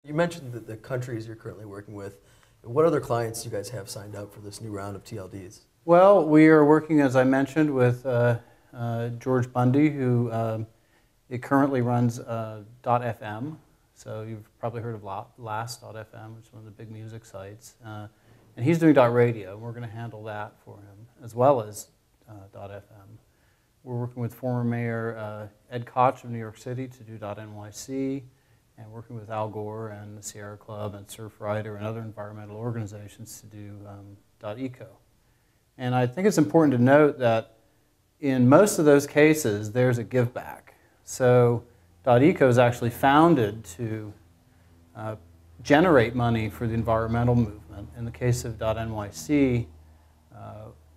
You mentioned the countries you're currently working with. What other clients do you guys have signed up for this new round of TLDs? Well, we are working, as I mentioned, with George Bundy, who it currently runs .fm. So you've probably heard of Last.fm, which is one of the big music sites. And he's doing .radio, and we're going to handle that for him, as well as .fm. We're working with former Mayor Ed Koch of New York City to do .nyc, and working with Al Gore and the Sierra Club and Surfrider and other environmental organizations to do .eco. And I think it's important to note that in most of those cases, there's a give back. So .eco is actually founded to generate money for the environmental movement. In the case of .nyc,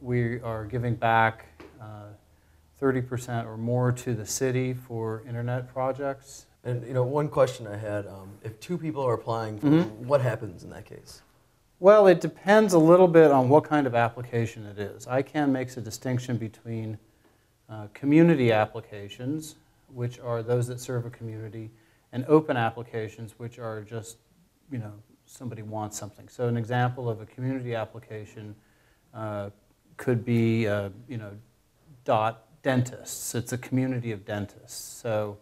we are giving back 30% or more to the city for internet projects. And one question I had: if two people are applying, what happens in that case? Well, it depends a little bit on what kind of application it is. ICANN makes a distinction between community applications, which are those that serve a community, and open applications, which are just, somebody wants something. So an example of a community application could be, dentists. It's a community of dentists. So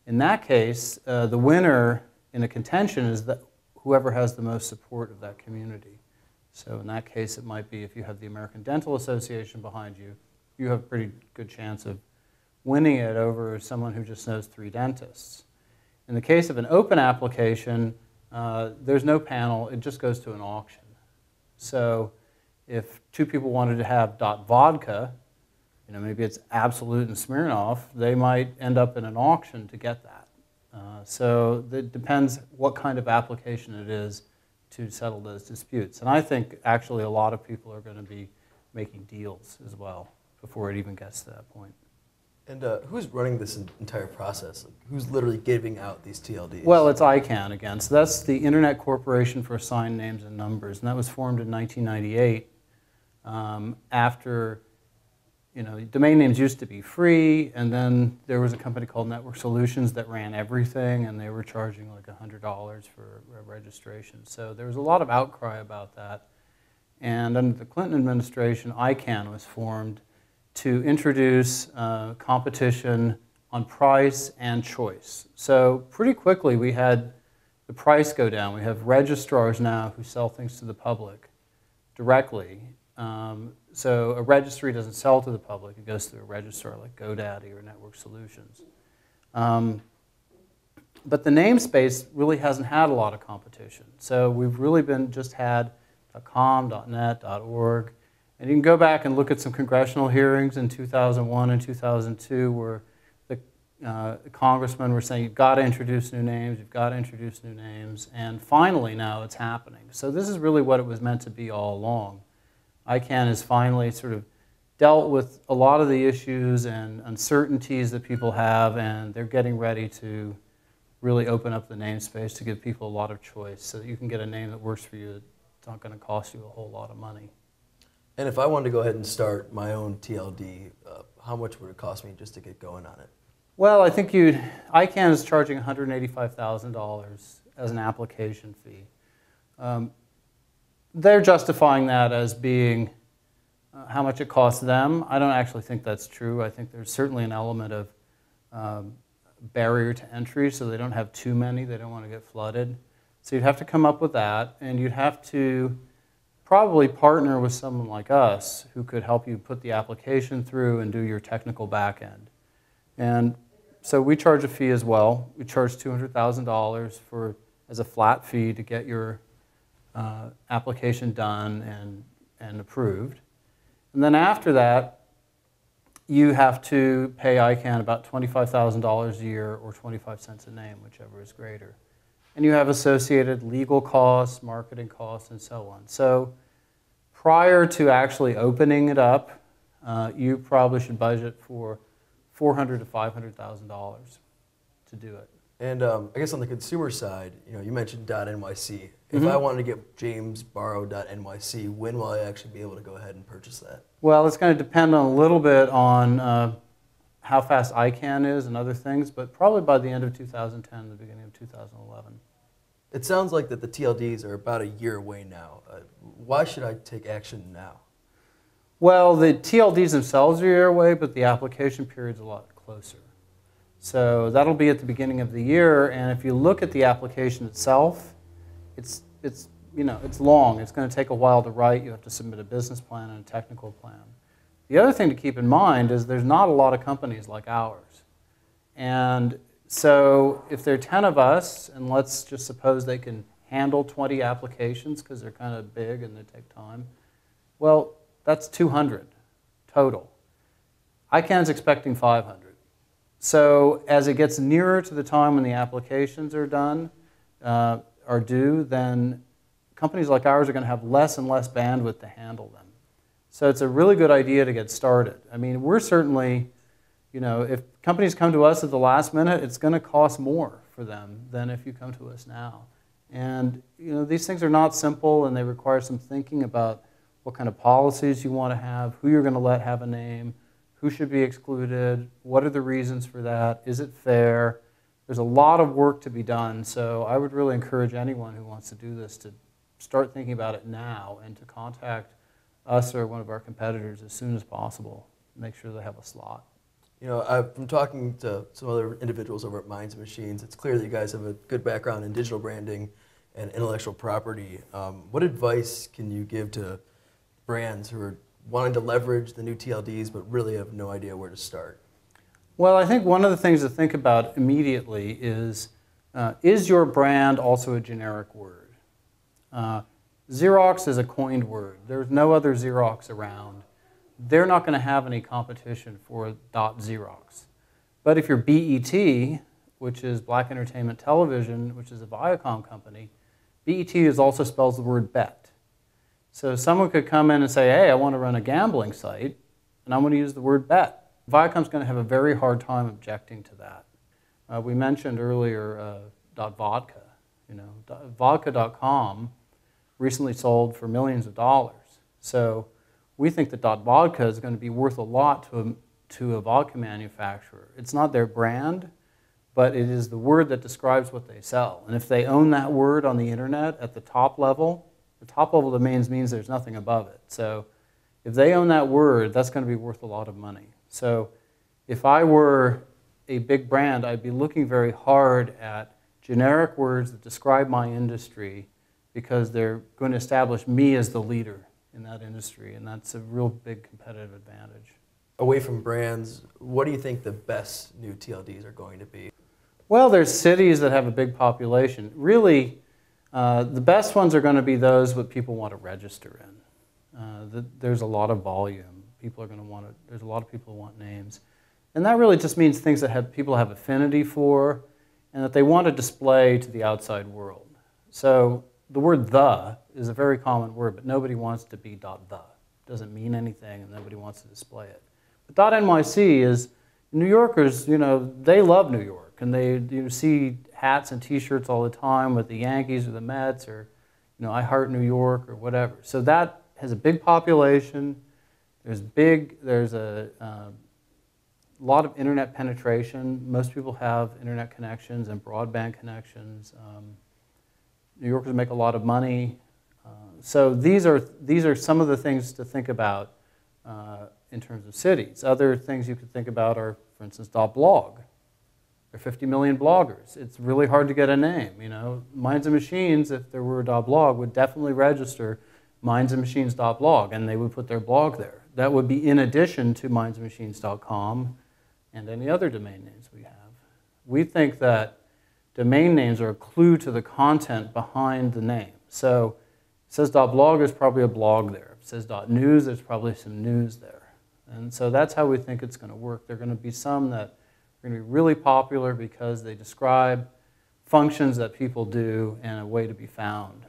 in that case, the winner in a contention is that whoever has the most support of that community. So in that case, it might be if you have the American Dental Association behind you, you have a pretty good chance of winning it over someone who just knows 3 dentists. In the case of an open application, there's no panel, it just goes to an auction. So if 2 people wanted to have .vodka, maybe it's Absolute and Smirnoff, they might end up in an auction to get that. So it depends what kind of application it is to settle those disputes. And I think actually a lot of people are going to be making deals as well before it even gets to that point. And who's running this entire process? Who's literally giving out these TLDs? Well, it's ICANN again. So that's the Internet Corporation for Assigned Names and Numbers. And that was formed in 1998 after domain names used to be free, and then there was a company called Network Solutions that ran everything, and they were charging like $100 for registration. So there was a lot of outcry about that. And under the Clinton administration, ICANN was formed to introduce competition on price and choice. So pretty quickly we had the price go down. We have registrars now who sell things to the public directly. So a registry doesn't sell to the public, it goes through a registrar like GoDaddy or Network Solutions. But the namespace really hasn't had a lot of competition. So we've really just had .com, .net, .org. And you can go back and look at some congressional hearings in 2001 and 2002 where the congressmen were saying, you've got to introduce new names, you've got to introduce new names. And finally now it's happening. So this is really what it was meant to be all along. ICANN has finally sort of dealt with a lot of the issues and uncertainties that people have, and they're getting ready to really open up the namespace to give people a lot of choice so that you can get a name that works for you that's not going to cost you a whole lot of money. And if I wanted to go ahead and start my own TLD, how much would it cost me just to get going on it? Well, I think ICANN is charging $185,000 as an application fee. They're justifying that as being how much it costs them. I don't actually think that's true. I think there's certainly an element of barrier to entry, so they don't have too many. They don't want to get flooded. So you'd have to come up with that, and you'd have to probably partner with someone like us who could help you put the application through and do your technical back end. And so we charge a fee as well. We charge $200,000 as a flat fee to get your application done and approved. And then after that, you have to pay ICANN about $25,000 a year or 25 cents a name, whichever is greater. And you have associated legal costs, marketing costs, and so on. So prior to actually opening it up, you probably should budget for $400,000 to $500,000 to do it. And I guess on the consumer side, you mentioned .nyc. If I wanted to get jamesborow.nyc, when will I actually be able to go ahead and purchase that? Well, it's going to depend a little bit on how fast ICANN is and other things, but probably by the end of 2010, the beginning of 2011. It sounds like that the TLDs are about a year away now. Why should I take action now? Well, the TLDs themselves are a year away, but the application period's a lot closer. So that'll be at the beginning of the year, and if you look at the application itself, it's long. It's going to take a while to write. You have to submit a business plan and a technical plan. The other thing to keep in mind is there's not a lot of companies like ours. And so if there are 10 of us, and let's just suppose they can handle 20 applications because they're kind of big and they take time, well, that's 200 total. ICANN's expecting 500. So as it gets nearer to the time when the applications are done, are due, then companies like ours are going to have less and less bandwidth to handle them. So it's a really good idea to get started. I mean, we're certainly, if companies come to us at the last minute, it's going to cost more for them than if you come to us now. And these things are not simple, and they require some thinking about what kind of policies you want to have, who you're going to let have a name, who should be excluded, what are the reasons for that, is it fair? There's a lot of work to be done, so I would really encourage anyone who wants to do this to start thinking about it now and to contact us or one of our competitors as soon as possible. Make sure they have a slot. From talking to some other individuals over at Minds and Machines, it's clear that you guys have a good background in digital branding and intellectual property. What advice can you give to brands who are wanting to leverage the new TLDs but really have no idea where to start? Well, I think one of the things to think about immediately is your brand also a generic word? Xerox is a coined word. There's no other Xerox around. They're not going to have any competition for .Xerox. But if you're BET, which is Black Entertainment Television, which is a Viacom company, BET also spells the word bet. So someone could come in and say, hey, I want to run a gambling site, and I want to use the word bet. Viacom's going to have a very hard time objecting to that. We mentioned earlier .vodka. Vodka.com recently sold for millions of dollars. So we think that .vodka is going to be worth a lot to a vodka manufacturer. It's not their brand, but it is the word that describes what they sell. And if they own that word on the internet at the top level domains means there's nothing above it. So if they own that word, that's going to be worth a lot of money. So if I were a big brand, I'd be looking very hard at generic words that describe my industry because they're going to establish me as the leader in that industry, and that's a real big competitive advantage. Away from brands, what do you think the best new TLDs are going to be? Well, there's cities that have a big population. Really, the best ones are going to be those that people want to register in. There's a lot of volume. There's a lot of people who want names. And that really just means things that people have affinity for and that they want to display to the outside world. So the word "the" is a very common word, but nobody wants to be .the. It doesn't mean anything, and nobody wants to display it. But .nyc is, New Yorkers, they love New York, and they see hats and T-shirts all the time with the Yankees or the Mets or, I Heart New York or whatever. So that has a big population. There's a lot of internet penetration. Most people have internet connections and broadband connections. New Yorkers make a lot of money. So these are some of the things to think about in terms of cities. Other things you could think about are, for instance, .blog. There are 50 million bloggers. It's really hard to get a name. Minds and Machines, if there were a .blog, would definitely register mindsandmachines.blog, and they would put their blog there. That would be in addition to mindsandmachines.com and any other domain names we have. We think that domain names are a clue to the content behind the name. So it says .blog, there's probably a blog there. If it says .news, there's probably some news there. And so that's how we think it's going to work. There are going to be some that are going to be really popular because they describe functions that people do and a way to be found.